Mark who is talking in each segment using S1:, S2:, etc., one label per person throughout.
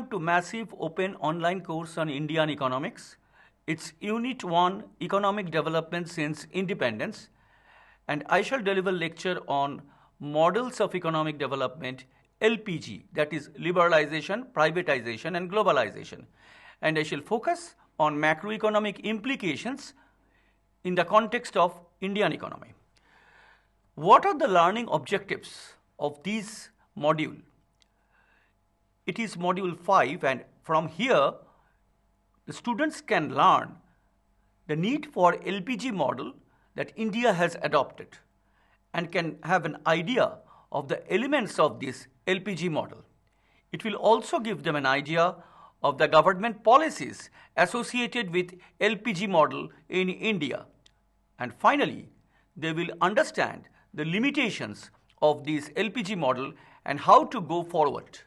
S1: Welcome to massive open online course on Indian economics. It's Unit 1 Economic Development Since Independence, and I shall deliver lecture on Models of Economic Development LPG, that is Liberalization, Privatization and Globalization. And I shall focus on macroeconomic implications in the context of Indian economy. What are the learning objectives of this module? It is module 5, and from here the students can learn the need for LPG model that India has adopted and can have an idea of the elements of this LPG model. It will also give them an idea of the government policies associated with LPG model in India. And finally, they will understand the limitations of this LPG model and how to go forward.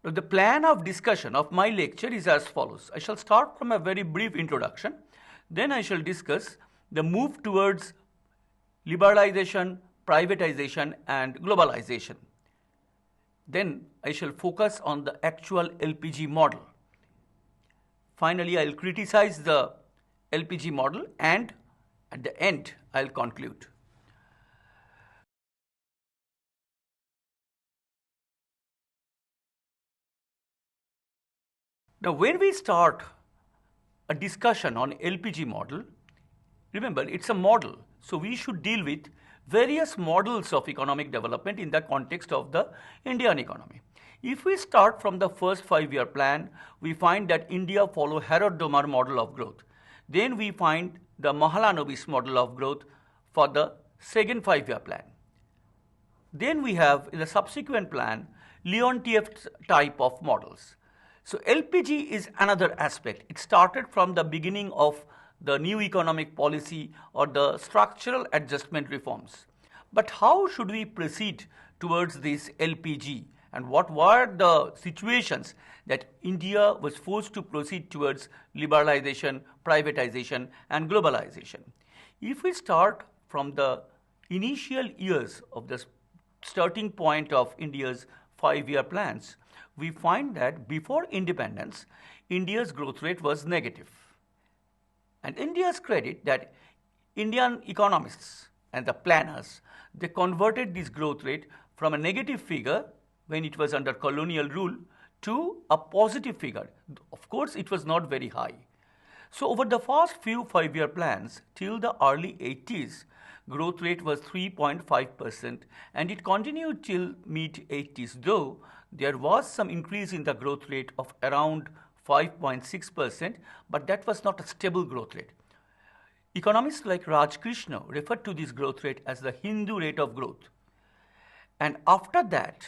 S1: The plan of discussion of my lecture is as follows. I shall start from a very brief introduction. Then I shall discuss the move towards liberalization, privatization and globalization. Then I shall focus on the actual LPG model. Finally, I will criticize the LPG model and at the end I will conclude. Now, when we start a discussion on LPG model, remember it's a model, so we should deal with various models of economic development in the context of the Indian economy. If we start from the first 5-year plan, we find that India follow Harrod-Domar model of growth. Then we find the Mahalanobis model of growth for the second 5-year plan. Then we have in the subsequent plan Leontief type of models. So LPG is another aspect. It started from the beginning of the new economic policy or the structural adjustment reforms. But how should we proceed towards this LPG, and what were the situations that India was forced to proceed towards liberalization, privatization and globalization? If we start from the initial years of the starting point of India's 5-year plans, we find that before independence, India's growth rate was negative. And India's credit that Indian economists and the planners, they converted this growth rate from a negative figure when it was under colonial rule to a positive figure. Of course, it was not very high. So over the first few 5-year plans till the early 80s, growth rate was 3.5% and it continued till mid 80s, though there was some increase in the growth rate of around 5.6%, but that was not a stable growth rate. Economists like Raj Krishna referred to this growth rate as the Hindu rate of growth. And after that,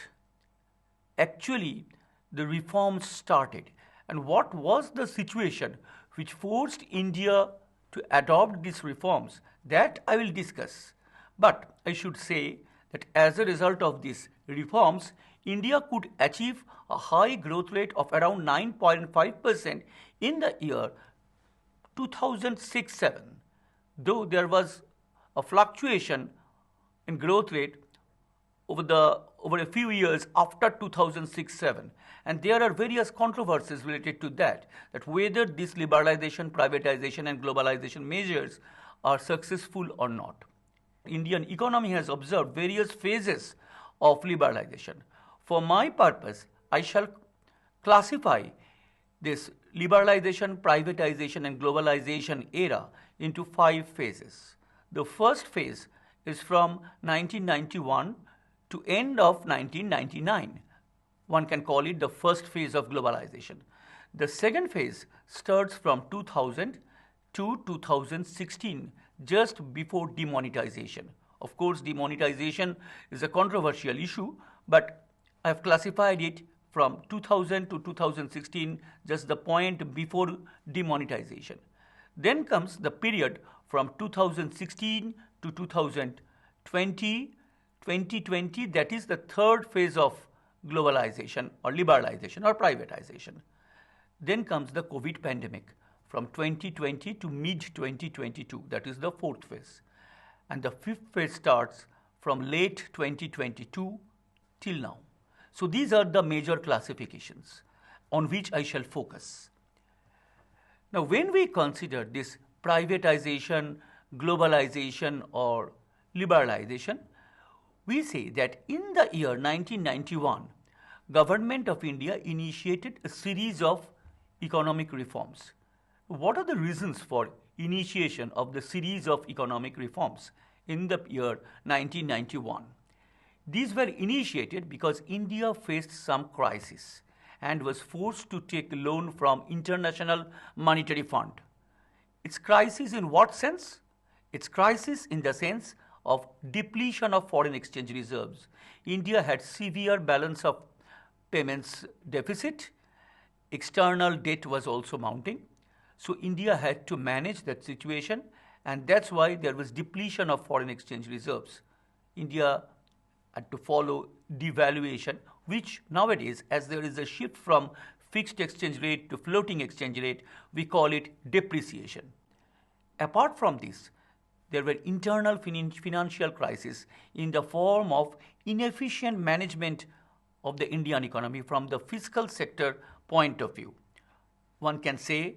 S1: actually, the reforms started. And what was the situation which forced India to adopt these reforms? That I will discuss. But I should say that as a result of these reforms, India could achieve a high growth rate of around 9.5% in the year 2006-07, though there was a fluctuation in growth rate over a few years after 2006-07, and there are various controversies related to that whether this liberalization, privatization and globalization measures are successful or not. Indian economy has observed various phases of liberalization. For my purpose, I shall classify this liberalization, privatization and globalization era into 5 phases. The first phase is from 1991 to end of 1999. One can call it the first phase of globalization. The second phase starts from 2000 to 2016, just before demonetization. Of course, demonetization is a controversial issue, but I have classified it from 2000 to 2016, just the point before demonetization. Then comes the period from 2016 to 2020, that is the third phase of globalization or liberalization or privatization. Then comes the COVID pandemic from 2020 to mid-2022, that is the fourth phase. And the fifth phase starts from late 2022 till now. So these are the major classifications on which I shall focus. Now, when we consider this privatization, globalization, or liberalization, we say that in the year 1991, Government of India initiated a series of economic reforms. What are the reasons for initiation of the series of economic reforms in the year 1991? These were initiated because India faced some crisis and was forced to take a loan from International Monetary Fund. Its crisis in what sense? Its crisis in the sense of depletion of foreign exchange reserves. India had severe balance of payments deficit. External debt was also mounting. So India had to manage that situation, and that's why there was depletion of foreign exchange reserves. India had to follow devaluation, which nowadays, as there is a shift from fixed exchange rate to floating exchange rate, we call it depreciation. Apart from this, there were internal financial crises in the form of inefficient management of the Indian economy from the fiscal sector point of view. One can say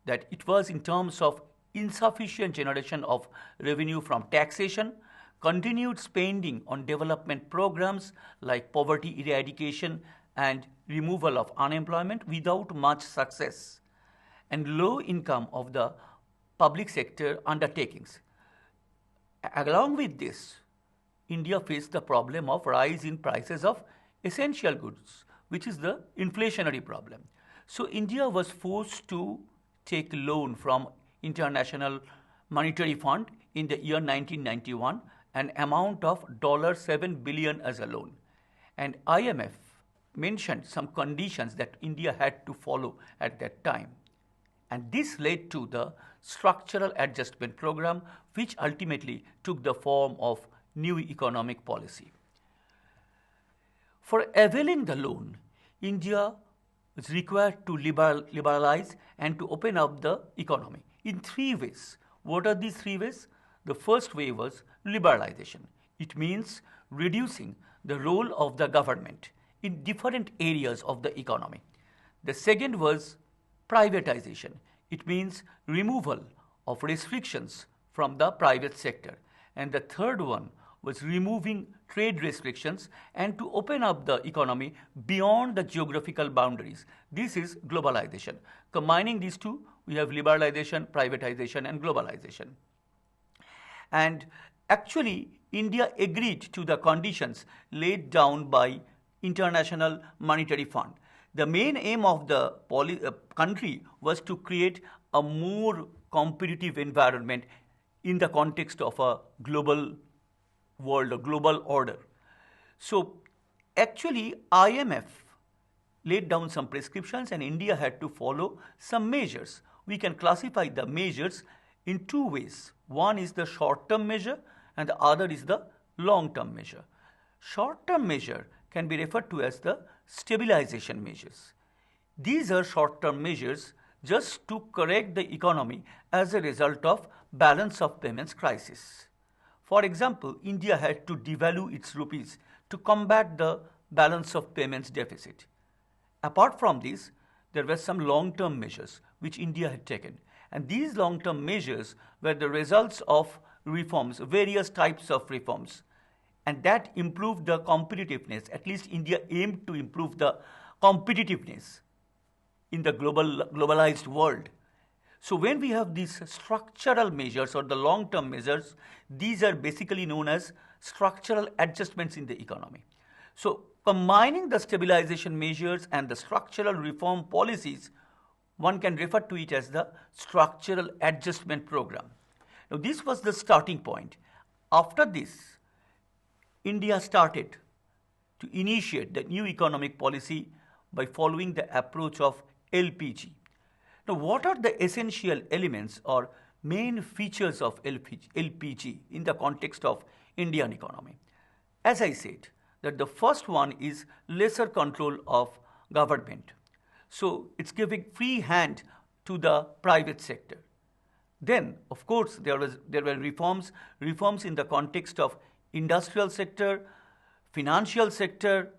S1: that it was in terms of insufficient generation of revenue from taxation, continued spending on development programs like poverty eradication and removal of unemployment without much success, and low income of the public sector undertakings. Along with this, India faced the problem of rise in prices of essential goods, which is the inflationary problem. So India was forced to take loan from International Monetary Fund in the year 1991, an amount of $7 billion as a loan. And IMF mentioned some conditions that India had to follow at that time. And this led to the structural adjustment program, which ultimately took the form of new economic policy. For availing the loan, India was required to liberalize and to open up the economy in three ways. What are these three ways? The first way was liberalization. It means reducing the role of the government in different areas of the economy. The second was privatization. It means removal of restrictions from the private sector. And the third one was removing trade restrictions and to open up the economy beyond the geographical boundaries. This is globalization. Combining these two, we have liberalization, privatization, and globalization. And actually, India agreed to the conditions laid down by International Monetary Fund. The main aim of the country was to create a more competitive environment in the context of a global world, a global order. So actually, IMF laid down some prescriptions and India had to follow some measures. We can classify the measures in two ways. One is the short-term measure and the other is the long-term measure. Short-term measure can be referred to as the stabilization measures. These are short-term measures just to correct the economy as a result of balance of payments crisis. For example, India had to devalue its rupees to combat the balance of payments deficit. Apart from this, there were some long-term measures which India had taken. And these long-term measures were the results of reforms, various types of reforms. And that improved the competitiveness. At least India aimed to improve the competitiveness in the globalized world. So when we have these structural measures or the long-term measures, these are basically known as structural adjustments in the economy. So combining the stabilization measures and the structural reform policies, one can refer to it as the structural adjustment program. Now this was the starting point. After this, India started to initiate the new economic policy by following the approach of LPG. Now, what are the essential elements or main features of LPG in the context of Indian economy? As I said, that the first one is lesser control of government. So it's giving free hand to the private sector. Then, of course, there were reforms in the context of industrial sector, financial sector,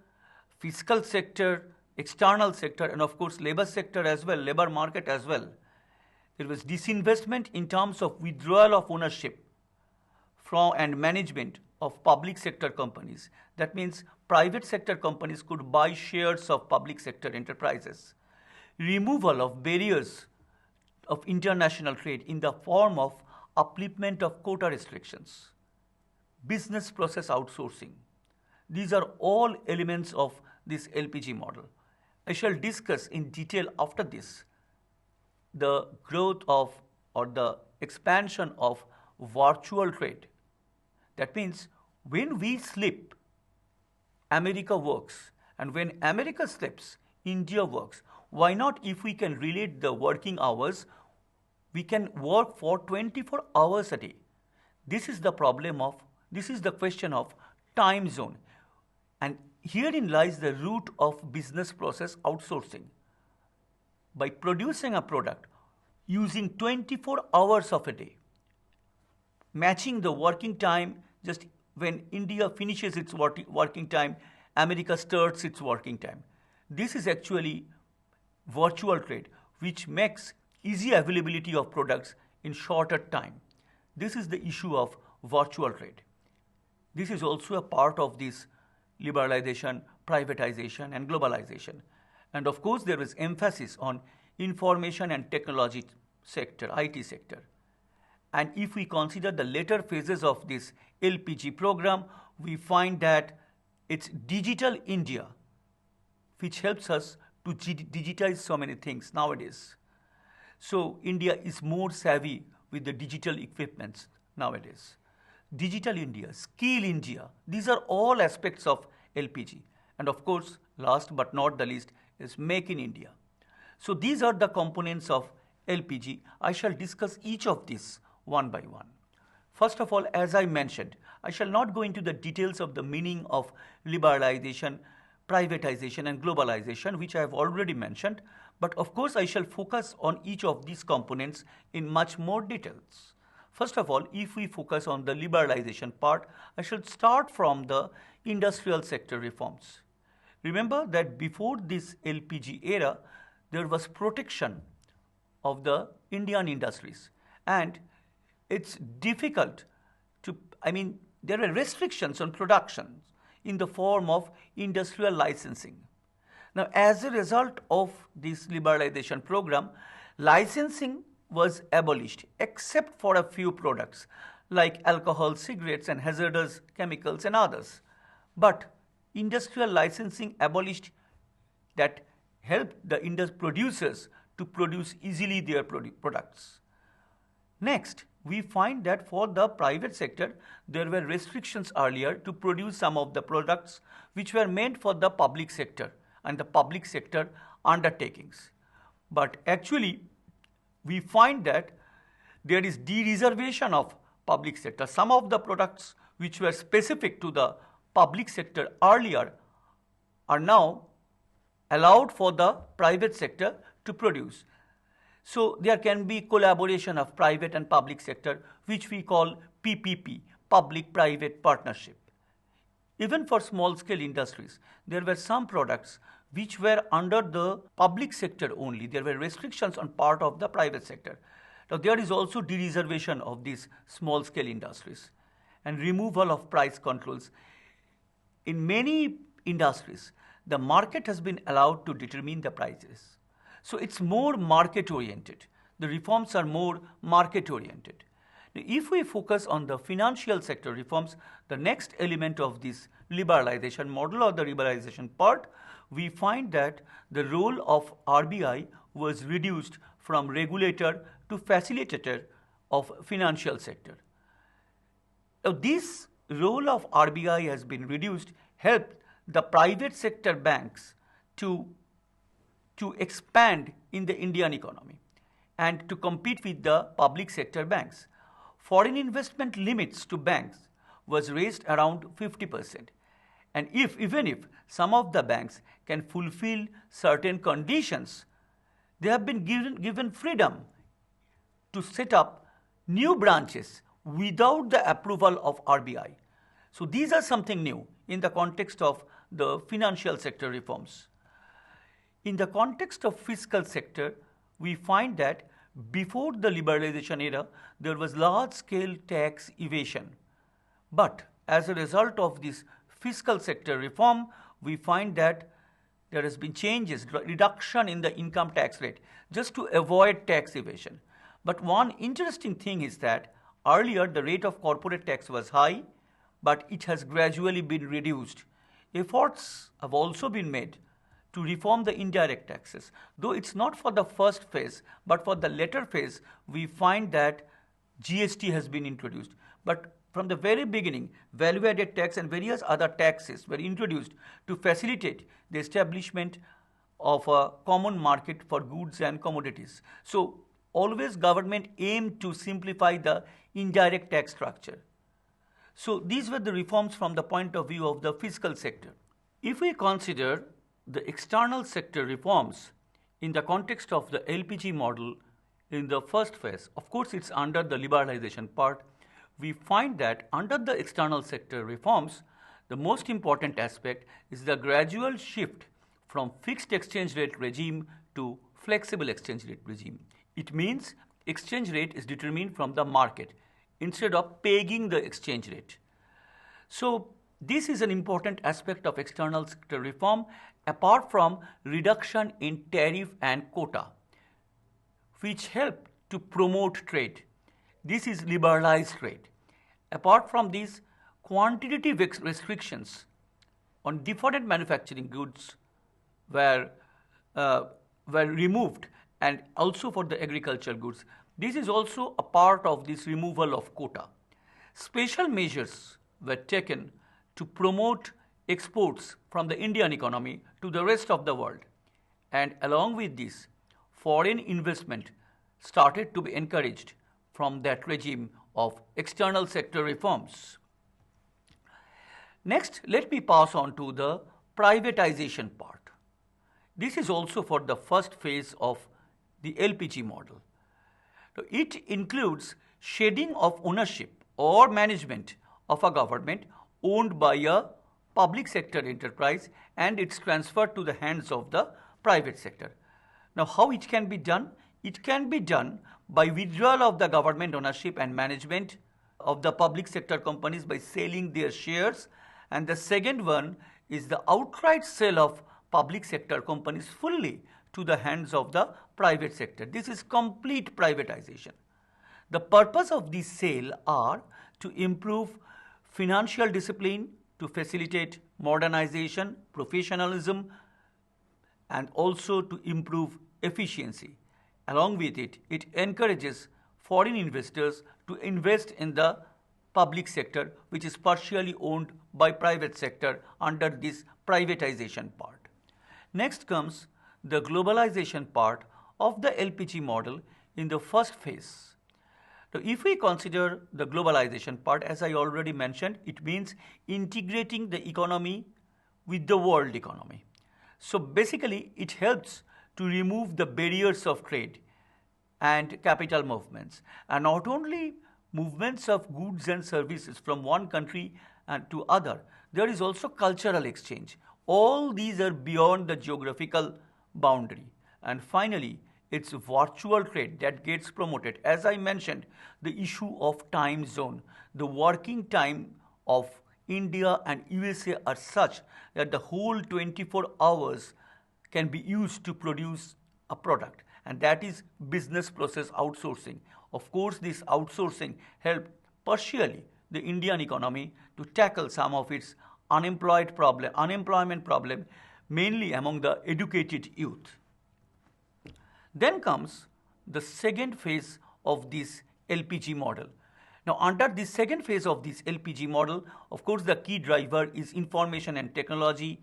S1: fiscal sector, external sector, and of course labor sector as well, labor market as well. There was disinvestment in terms of withdrawal of ownership from and management of public sector companies. That means private sector companies could buy shares of public sector enterprises. Removal of barriers of international trade in the form of upliftment of quota restrictions. Business process outsourcing. These are all elements of this LPG model. I shall discuss in detail after this the growth of or the expansion of virtual trade. That means when we sleep, America works, and when America sleeps, India works. Why not, if we can relate the working hours, we can work for 24 hours a day. This is the question of time zone. And herein lies the root of business process outsourcing. By producing a product using 24 hours of a day, matching the working time, just when India finishes its working time, America starts its working time. This is actually virtual trade, which makes easy availability of products in shorter time. This is the issue of virtual trade. This is also a part of this liberalization, privatization, and globalization. And of course, there is emphasis on information and technology sector, IT sector. And if we consider the later phases of this LPG program, we find that it's digital India, which helps us to digitize so many things nowadays. So India is more savvy with the digital equipments nowadays. Digital India, Skill India, these are all aspects of LPG. And of course, last but not the least is Make in India. So these are the components of LPG. I shall discuss each of these one by one. First of all, as I mentioned, I shall not go into the details of the meaning of liberalization, privatization, and globalization, which I have already mentioned. But of course, I shall focus on each of these components in much more details. First of all, if we focus on the liberalization part, I should start from the industrial sector reforms. Remember that before this LPG era, there was protection of the Indian industries. And it's difficult to, there were restrictions on production in the form of industrial licensing. Now, as a result of this liberalization program, licensing was abolished except for a few products like alcohol, cigarettes, and hazardous chemicals and others. But industrial licensing abolished that helped the producers to produce easily their products. Next, we find that for the private sector, there were restrictions earlier to produce some of the products which were meant for the public sector and the public sector undertakings. But actually, we find that there is de-reservation of public sector. Some of the products which were specific to the public sector earlier are now allowed for the private sector to produce. So there can be collaboration of private and public sector, which we call PPP, public-private partnership. Even for small-scale industries, there were some products which were under the public sector only. There were restrictions on part of the private sector. Now there is also de-reservation of these small-scale industries and removal of price controls. In many industries, the market has been allowed to determine the prices. So it's more market-oriented. The reforms are more market-oriented. If we focus on the financial sector reforms, the next element of this liberalization model or the liberalization part, we find that the role of RBI was reduced from regulator to facilitator of financial sector. Now, this role of RBI has been reduced, helped the private sector banks to expand in the Indian economy and to compete with the public sector banks. Foreign investment limits to banks was raised around 50%. And even if some of the banks can fulfill certain conditions, they have been given freedom to set up new branches without the approval of RBI. So these are something new in the context of the financial sector reforms. In the context of fiscal sector, we find that before the liberalization era, there was large-scale tax evasion. But as a result of this fiscal sector reform, we find that there has been changes, reduction in the income tax rate, just to avoid tax evasion. But one interesting thing is that earlier the rate of corporate tax was high, but it has gradually been reduced. Efforts have also been made to reform the indirect taxes. Though it's not for the first phase, but for the later phase, we find that GST has been introduced. But from the very beginning, value-added tax and various other taxes were introduced to facilitate the establishment of a common market for goods and commodities. So always government aimed to simplify the indirect tax structure. So these were the reforms from the point of view of the fiscal sector. If we consider the external sector reforms in the context of the LPG model in the first phase, of course it's under the liberalization part, we find that under the external sector reforms, the most important aspect is the gradual shift from fixed exchange rate regime to flexible exchange rate regime. It means exchange rate is determined from the market instead of pegging the exchange rate. So this is an important aspect of external sector reform apart from reduction in tariff and quota, which help to promote trade. This is liberalized trade. Apart from these, quantitative restrictions on different manufacturing goods were removed, and also for the agricultural goods. This is also a part of this removal of quota. Special measures were taken to promote exports from the Indian economy to the rest of the world. And along with this, foreign investment started to be encouraged from that regime of external sector reforms. Next, let me pass on to the privatization part. This is also for the first phase of the LPG model. So it includes shedding of ownership or management of a government owned by a public sector enterprise, and it's transferred to the hands of the private sector. Now, how it can be done? It can be done by withdrawal of the government ownership and management of the public sector companies by selling their shares. And the second one is the outright sale of public sector companies fully to the hands of the private sector. This is complete privatization. The purpose of this sale are to improve financial discipline, to facilitate modernization, professionalism, and also to improve efficiency. Along with it, it encourages foreign investors to invest in the public sector, which is partially owned by private sector under this privatization part. Next comes the globalization part of the LPG model in the first phase. So if we consider the globalization part, as I already mentioned, it means integrating the economy with the world economy. So basically, it helps to remove the barriers of trade and capital movements, and not only movements of goods and services from one country and to other, there is also cultural exchange. All these are beyond the geographical boundary. And finally, it's virtual trade that gets promoted. As I mentioned, the issue of time zone, the working time of India and USA are such that the whole 24 hours can be used to produce a product, and that is business process outsourcing. Of course, this outsourcing helped partially the Indian economy to tackle some of its unemployment problem, mainly among the educated youth. Then comes the second phase of this LPG model. Now, under the second phase of this LPG model, of course, the key driver is information and technology.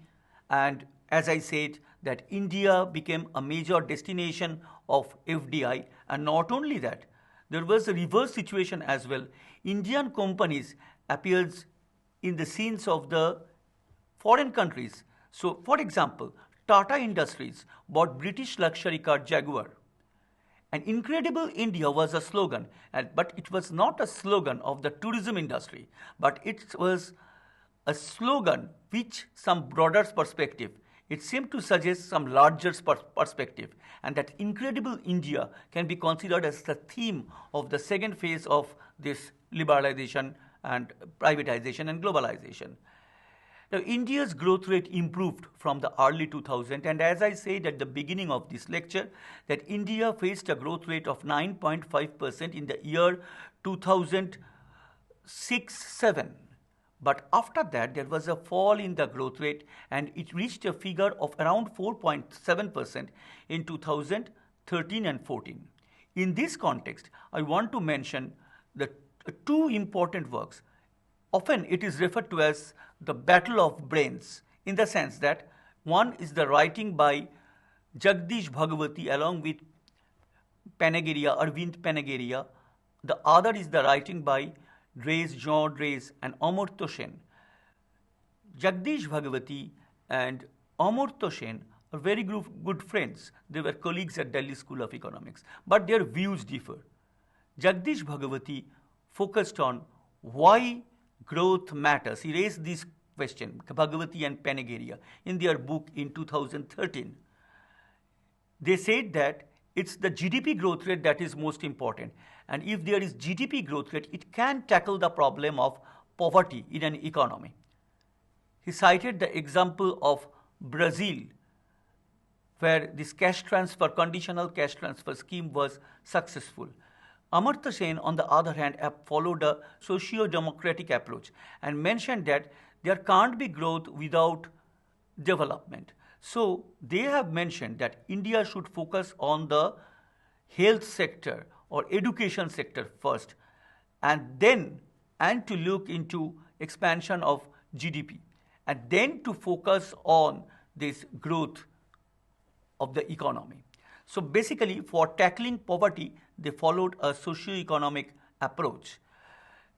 S1: And as I said, that India became a major destination of FDI. And not only that, there was a reverse situation as well. Indian companies appears in the scenes of the foreign countries. So, for example, Tata Industries bought British luxury car Jaguar. And Incredible India was a slogan, but it was not a slogan of the tourism industry, but it was a slogan which some broader perspective. It seemed to suggest some larger perspective, and that incredible India can be considered as the theme of the second phase of this liberalization and privatization and globalization. Now, India's growth rate improved from the early 2000s, and as I said at the beginning of this lecture, that India faced a growth rate of 9.5% in the year 2006-7. But after that, there was a fall in the growth rate, and it reached a figure of around 4.7% in 2013 and 14. In this context, I want to mention the two important works. Often it is referred to as the battle of brains, in the sense that one is the writing by Jagdish Bhagwati along with Arvind Panagiria. The other is the writing by Jean Drèze and Amartya Sen. Jagdish Bhagwati and Amartya Sen are very good friends. They were colleagues at Delhi School of Economics, but their views differ. Jagdish Bhagwati focused on why growth matters. He raised this question, Bhagwati and Panagiria, in their book in 2013. They said that it's the GDP growth rate that is most important. And if there is GDP growth rate, it can tackle the problem of poverty in an economy. He cited the example of Brazil, where this conditional cash transfer scheme was successful. Amartya Sen, on the other hand, followed a socio-democratic approach and mentioned that there can't be growth without development. So they have mentioned that India should focus on the health sector or education sector first, and to look into expansion of GDP, and then to focus on this growth of the economy. So basically, for tackling poverty, they followed a socio-economic approach.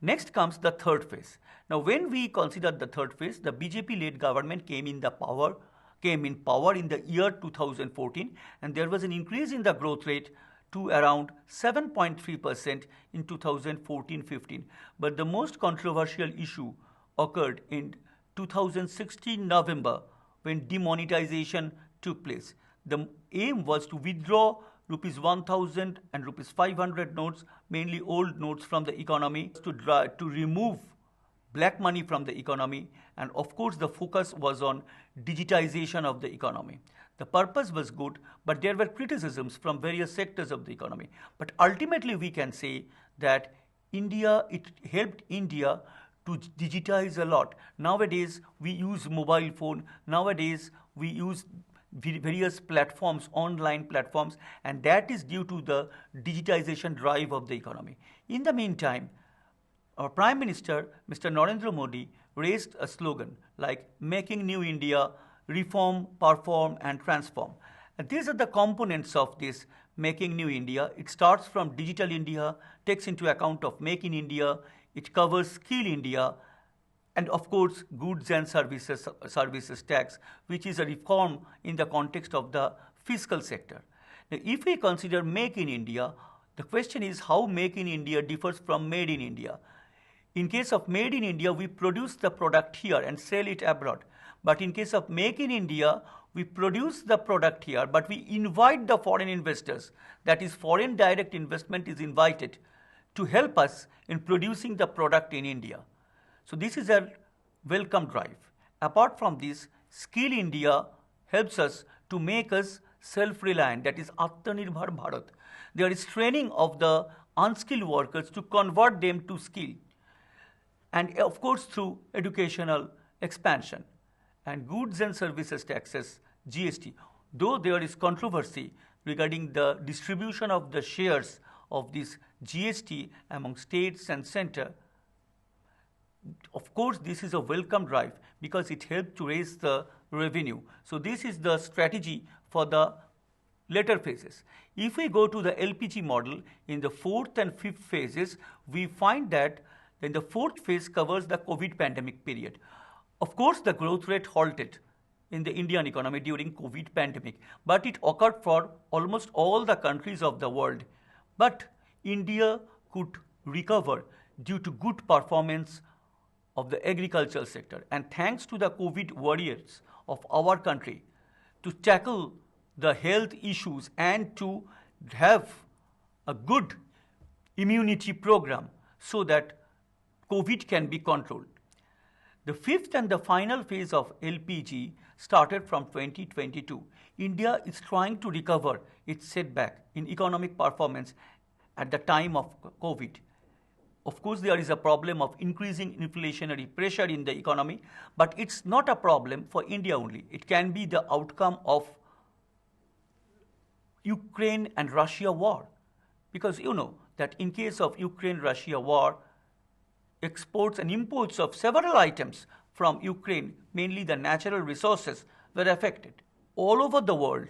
S1: Next comes the third phase. Now, when we consider the third phase, the BJP-led government came in power in the year 2014, and there was an increase in the growth rate to around 7.3% in 2014-15. But the most controversial issue occurred in 2016 November, when demonetization took place. The aim was to withdraw rupees 1,000 and rupees 500 notes, mainly old notes, from the economy, to remove black money from the economy, and of course the focus was on digitization of the economy. The purpose was good, but there were criticisms from various sectors of the economy. But ultimately we can say that it helped India to digitize a lot. Nowadays we use mobile phone, nowadays we use various platforms, online platforms, and that is due to the digitization drive of the economy. In the meantime, our Prime Minister, Mr. Narendra Modi, raised a slogan like Making New India, Reform, Perform and Transform. And these are the components of this Making New India. It starts from Digital India, takes into account of Make in India, it covers Skill India, and of course goods and services tax, which is a reform in the context of the fiscal sector. Now, if we consider Make in India, the question is how Make in India differs from Made in India. In case of Made in India, we produce the product here and sell it abroad. But in case of Make in India, we produce the product here, but we invite the foreign investors. That is, foreign direct investment is invited to help us in producing the product in India. So this is a welcome drive. Apart from this, Skill India helps us to make us self-reliant, that is Atmanirbhar Bharat. There is training of the unskilled workers to convert them to skill. And of course through educational expansion. And goods and services taxes, GST. Though there is controversy regarding the distribution of the shares of this GST among states and center, of course this is a welcome drive because it helped to raise the revenue. So this is the strategy for the later phases. If we go to the LPG model, in the fourth and fifth phases, we find that then the fourth phase covers the COVID pandemic period. Of course, the growth rate halted in the Indian economy during COVID pandemic, but it occurred for almost all the countries of the world. But India could recover due to good performance of the agricultural sector. And thanks to the COVID warriors of our country to tackle the health issues and to have a good immunity program so that COVID can be controlled. The fifth and the final phase of LPG started from 2022. India is trying to recover its setback in economic performance at the time of COVID. Of course, there is a problem of increasing inflationary pressure in the economy, but it's not a problem for India only. It can be the outcome of Ukraine and Russia war. Because you know that in case of Ukraine-Russia war, exports and imports of several items from Ukraine, mainly the natural resources, were affected. All over the world,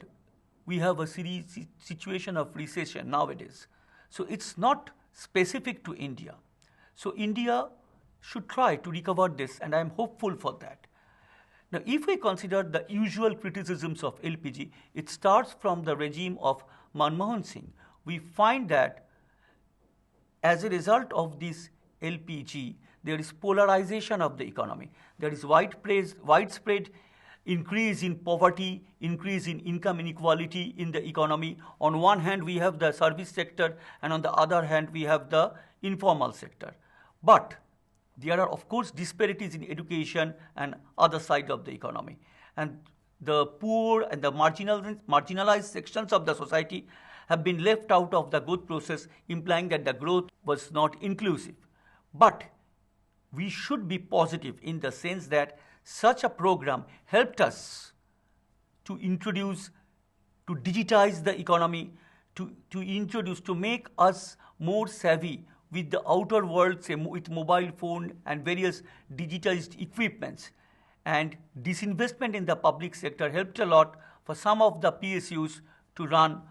S1: we have a situation of recession nowadays. So it's not specific to India. So India should try to recover this, and I'm hopeful for that. Now, if we consider the usual criticisms of LPG, it starts from the regime of Manmohan Singh. We find that as a result of this LPG, there is polarization of the economy. There is widespread increase in poverty, increase in income inequality in the economy. On one hand, we have the service sector, and on the other hand, we have the informal sector. But there are, of course, disparities in education and other side of the economy. And the poor and the marginalized sections of the society have been left out of the growth process, implying that the growth was not inclusive. But we should be positive in the sense that such a program helped us to introduce, to digitize the economy, to make us more savvy with the outer world, say with mobile phone and various digitized equipments. And disinvestment in the public sector helped a lot for some of the PSUs to run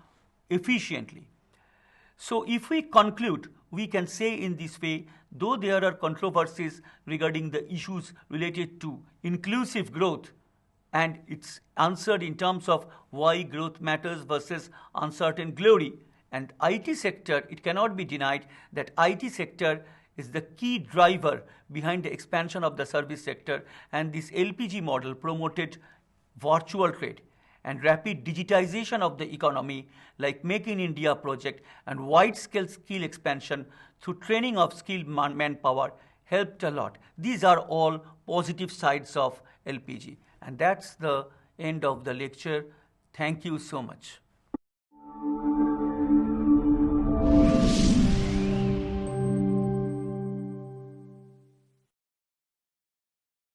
S1: efficiently. So if we conclude, we can say in this way, though there are controversies regarding the issues related to inclusive growth, and it's answered in terms of why growth matters versus uncertain glory, and IT sector, it cannot be denied that IT sector is the key driver behind the expansion of the service sector, and this LPG model promoted virtual trade and rapid digitization of the economy like Make in India project and wide-scale skill expansion through training of skilled manpower helped a lot. These are all positive sides of LPG. And that's the end of the lecture. Thank you so much.